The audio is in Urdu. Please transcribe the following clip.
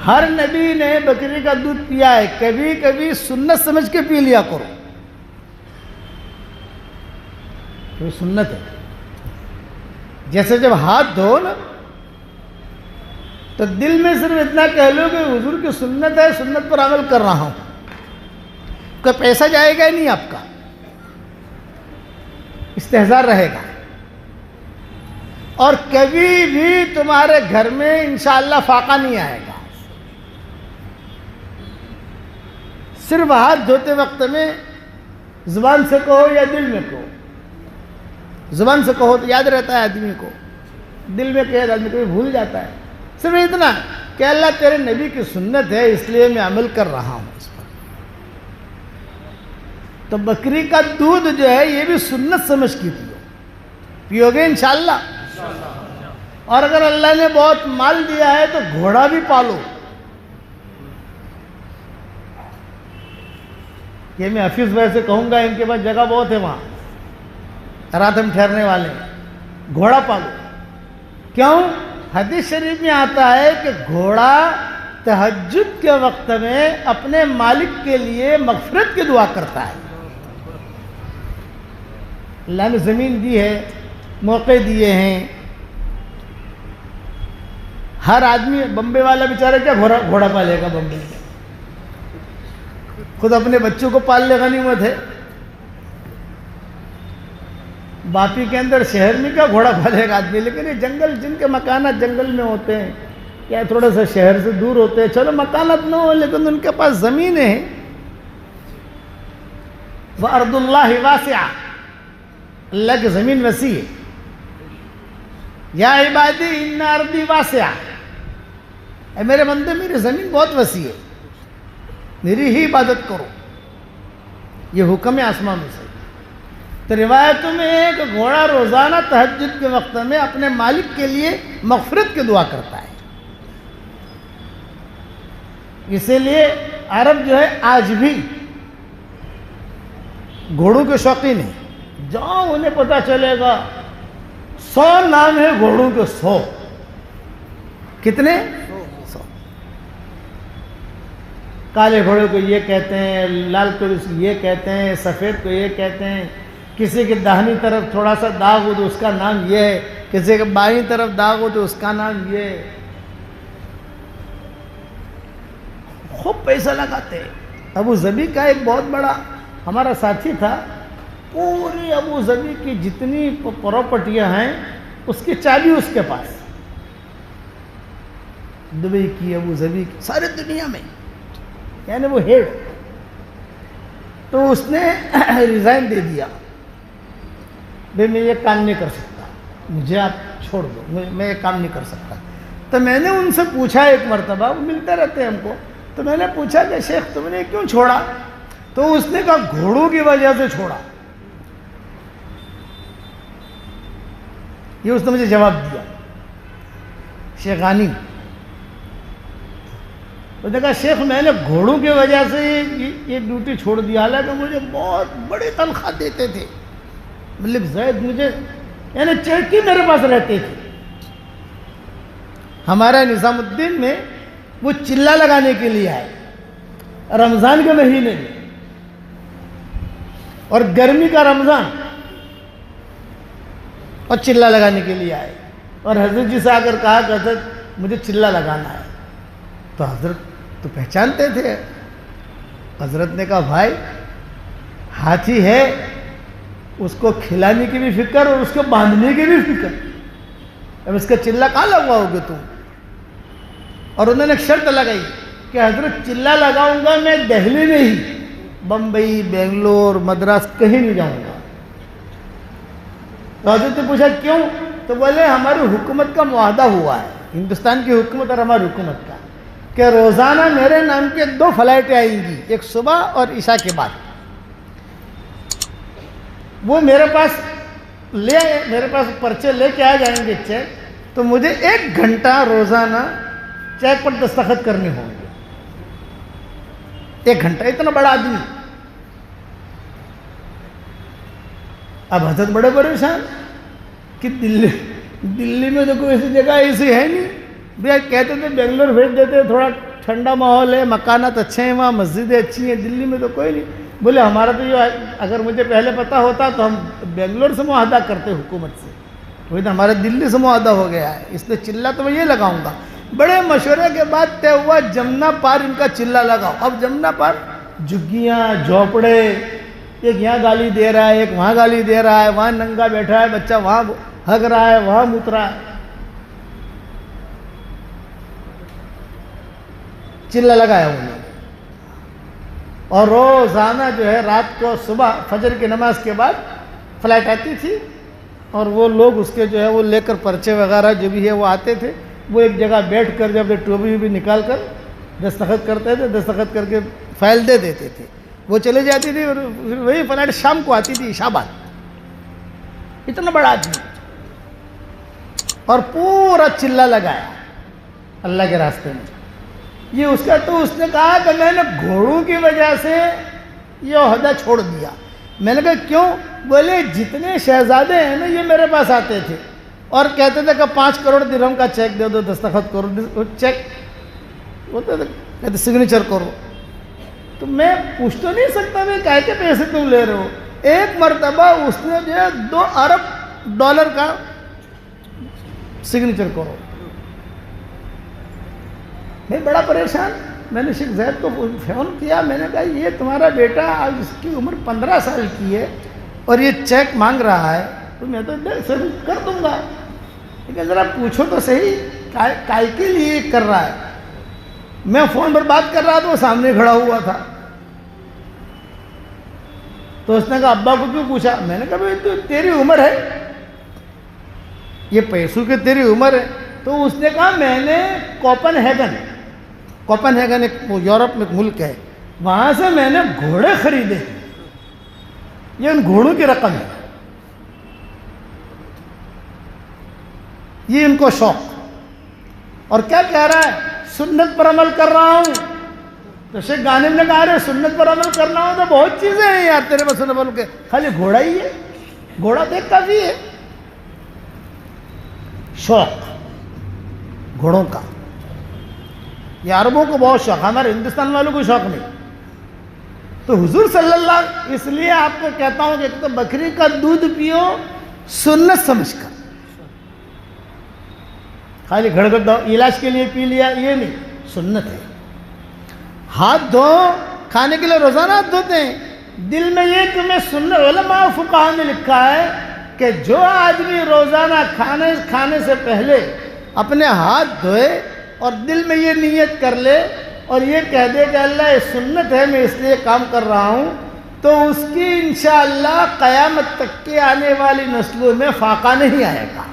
ہر نبی نے بکری کا دودھ پیا ہے، کبھی کبھی سنت سمجھ کے پی لیا کرو، یہ سنت ہے۔ جیسے جب ہاتھ دھو نا تو دل میں صرف اتنا کہہ لو کہ حضور کی سنت ہے، سنت پر عمل کر رہا ہوں، کوئی پیسہ جائے گا ہی نہیں آپ کا، استحضار رہے گا، اور کبھی بھی تمہارے گھر میں انشاءاللہ فاقہ نہیں آئے گا۔ صرف ہاتھ دھوتے وقت میں زبان سے کہو یا دل میں کہو، زبان سے کہو تو یاد رہتا ہے آدمی کو، دل میں کہے آدمی کو بھول جاتا ہے، صرف اتنا کہ اللہ تیرے نبی کی سنت ہے اس لیے میں عمل کر رہا ہوں اس پر۔ تو بکری کا دودھ جو ہے یہ بھی سنت سمجھ کے پیو گے انشاءاللہ۔ اور اگر اللہ نے بہت مال دیا ہے تو گھوڑا بھی پالو۔ یہ میں حفیظ بھائی سے کہوں گا، ان کے پاس جگہ بہت ہے، وہاں رات ہم ٹھہرنے والے ہیں، گھوڑا پالو۔ کیوں؟ حدیث شریف میں آتا ہے کہ گھوڑا تہجد کے وقت میں اپنے مالک کے لیے مغفرت کی دعا کرتا ہے۔ اللہ نے زمین دی ہے، موقع دیے ہیں، ہر آدمی، بمبے والا بیچارہ کیا گھوڑا پالے گا بمبے میں، خود اپنے بچوں کو پال لے غنیمت ہے۔ باپی کے اندر شہر میں کیا گھوڑا پالے گا آدمی، لیکن یہ جنگل، جن کے مکانات جنگل میں ہوتے ہیں یا تھوڑا سا شہر سے دور ہوتے ہیں، چلو مکانات نہ ہو لیکن ان کے پاس زمینیں ہیں۔ وَأَرْضُ اللَّهِ وَاسِعَةٌ، اللہ کی زمین وسیع ہے۔ یا عبادی ان ارضی واسعہ، اے میرے بندے میری زمین بہت وسیع ہے، میری ہی عبادت کرو، یہ حکم ہے آسمان سے۔ تو روایتوں میں ہے کہ گھوڑا روزانہ تہجد کے وقت میں اپنے مالک کے لیے مغفرت کی دعا کرتا ہے۔ اسی لیے عرب جو ہے آج بھی گھوڑوں کے شوقین ہیں، جہاں انہیں پتہ چلے گا 100 نام ہے گھوڑوں کے، 100 کتنے؟ 100۔ کالے گھوڑے کو یہ کہتے ہیں، لال کو یہ کہتے ہیں، سفید کو یہ کہتے ہیں، کسی کے داہنی طرف تھوڑا سا داغ ہو تو اس کا نام یہ ہے، کسی کے بائیں طرف داغ ہو تو اس کا نام یہ ہے۔ خوب پیسہ لگاتے ہیں۔ ابو ظبی کا ایک بہت بڑا ہمارا ساتھی تھا، پوری ابو ظبی کی جتنی پراپرٹیاں ہیں اس کی چابی اس کے پاس، دبئی کی، ابو ظبی کی، سارے دنیا میں، یعنی وہ ہیڈ۔ تو اس نے ریزائن دے دیا، بھئی میں یہ کام نہیں کر سکتا، مجھے آپ چھوڑ دو، میں یہ کام نہیں کر سکتا۔ تو میں نے ان سے پوچھا ایک مرتبہ، وہ ملتے رہتے ہیں ہم کو، تو میں نے پوچھا کہ شیخ تم نے کیوں چھوڑا؟ تو اس نے کہا گھوڑوں کی وجہ سے چھوڑا۔ یہ اس نے مجھے جواب دیا، شیخ غانی۔ اس نے کہا شیخ میں نے گھوڑوں کی وجہ سے یہ ڈیوٹی چھوڑ دیا، حالانکہ مجھے بہت بڑی تنخواہ دیتے تھے، ملک زید مجھے، یعنی چڑکی میرے پاس رہتے تھے۔ ہمارا نظام الدین میں وہ چلہ لگانے کے لیے آئے رمضان کے مہینے میں، اور گرمی کا رمضان، اور چلہ لگانے کے لیے آئے، اور حضرت جی سے آ کر کہا کہ حضرت مجھے چلہ لگانا ہے۔ تو حضرت تو پہچانتے تھے، حضرت نے کہا بھائی ہاتھی ہے، اس کو کھلانے کی بھی فکر اور اس کو باندھنے کی بھی فکر، اب اس کا چلہ کہاں لگواؤ گے تم؟ اور انہوں نے ایک شرط لگائی کہ حضرت چلہ لگاؤں گا میں دہلی میں ہی، بمبئی، بنگلور، مدراس کہیں نہیں جاؤں گا۔ تو حضرت نے پوچھا کیوں؟ تو بولے ہماری حکومت کا معاہدہ ہوا ہے، ہندوستان کی حکومت اور ہماری حکومت کا، کہ روزانہ میرے نام کے 2 فلائٹیں آئیں گی، ایک صبح اور عشاء کے بعد۔ وہ میرے پاس پرچے لے کے آ جائیں گے چیک، تو مجھے 1 گھنٹہ روزانہ چیک پر دستخط کرنے ہوں گے، 1 گھنٹہ، اتنا بڑا آدمی۔ اب حضرت بڑے پریشان کہ دلی میں تو کوئی ایسی جگہ ایسی ہے نہیں، بھیا کہتے تھے بنگلور بھیج دیتے، تھوڑا ٹھنڈا ماحول ہے، مکانات اچھے ہیں، وہاں مسجدیں اچھی ہیں، دلی میں تو کوئی نہیں. بولے ہمارا تو یہ اگر مجھے پہلے پتہ ہوتا تو ہم بنگلور سے معاہدہ کرتے حکومت سے، وہی تو ہمارے دلی سے معاہدہ ہو گیا ہے، اس لیے چلہ تو میں یہ لگاؤں گا. بڑے مشورے کے بعد طے ہوا جمنا پار ان کا چلہ لگاؤ. اب جمنا پار جھگیاں، جھوپڑے، ایک یہاں گالی دے رہا ہے، ایک وہاں گالی دے رہا ہے، وہاں ننگا بیٹھا ہے بچہ، وہاں ہگ رہا ہے، وہاں موت رہا ہے. چلہ لگایا انہوں نے. اور روزانہ جو ہے رات کو صبح فجر کی نماز کے بعد فلائٹ آتی تھی اور وہ لوگ اس کے جو ہے وہ لے کر پرچے وغیرہ جو بھی ہے وہ آتے تھے. وہ ایک جگہ بیٹھ کر جب ٹوپی بھی نکال کر دستخط کرتے تھے، دستخط کر کے فائل دے دیتے تھے. وہ چلے جاتی تھی اور پھر وہی فلائٹ شام کو آتی تھی عشاء بعد. اتنا بڑا آدمی اور پورا چلہ لگایا اللہ کے راستے میں. یہ اس کا تو اس نے کہا کہ میں نے گھوڑوں کی وجہ سے یہ عہدہ چھوڑ دیا. میں نے کہا کیوں؟ بولے جتنے شہزادے ہیں نا یہ میرے پاس آتے تھے اور کہتے تھے کہ 5 کروڑ درہم کا چیک دے دو، دستخط کرو. چیک ہوتا تھا، کہتے سگنیچر کرو. تو میں پوچھ تو نہیں سکتا میں کہے کے پیسے تم لے رہے ہو. ایک مرتبہ اس نے جو ہے $2 ارب کا سگنیچر کرو. میں بڑا پریشان. میں نے شیخ زید کو فون کیا، میں نے کہا یہ تمہارا بیٹا آج اس کی عمر 15 سال کی ہے اور یہ چیک مانگ رہا ہے تو میں تو سر کر دوں گا، لیکن ذرا پوچھو تو صحیح کائے کے لیے کر رہا ہے. میں فون پر بات کر رہا تھا، وہ سامنے کھڑا ہوا تھا. تو اس نے کہا ابا کو کیوں پوچھا؟ میں نے کہا بھائی تو تیری عمر ہے، یہ پیسوں کی تیری عمر ہے. تو اس نے کہا میں نے کوپن ہیگن ایک یورپ میں ایک ملک ہے، وہاں سے میں نے گھوڑے خریدے، یہ ان گھوڑوں کی رقم ہے، یہ ان کو شوق. اور کیا کہہ رہا ہے؟ سنت پر عمل کر رہا ہوں. تو شیخ غانم نے کہا رہے سنت پر عمل کرنا ہو تو بہت چیزیں ہیں یار تیرے پاس سنت پر عمل کے، خالی گھوڑا ہی ہے؟ گھوڑا دیکھ کافی ہے. شوق گھوڑوں کا، یہ عربوں کو بہت شوق، ہمارے ہندوستان والوں کو شوق نہیں. تو حضور صلی اللہ، اس لیے آپ کو کہتا ہوں کہ ایک تو بکری کا دودھ پیو سنت سمجھ کر، خالی گھڑ گھڑ علاج کے لیے پی لیا یہ نہیں، سنت ہے. ہاتھ دھو، کھانے کے لیے روزانہ ہاتھ دھوتے ہیں. دل میں یہ تمہیں سنت، علماء فقہاء نے لکھا ہے کہ جو آدمی روزانہ کھانے سے پہلے اپنے ہاتھ دھوئے اور دل میں یہ نیت کر لے اور یہ کہہ دے کہ اللہ یہ سنت ہے میں اس لیے کام کر رہا ہوں، تو اس کی انشاءاللہ قیامت تک کے آنے والی نسلوں میں فاقہ نہیں آئے گا.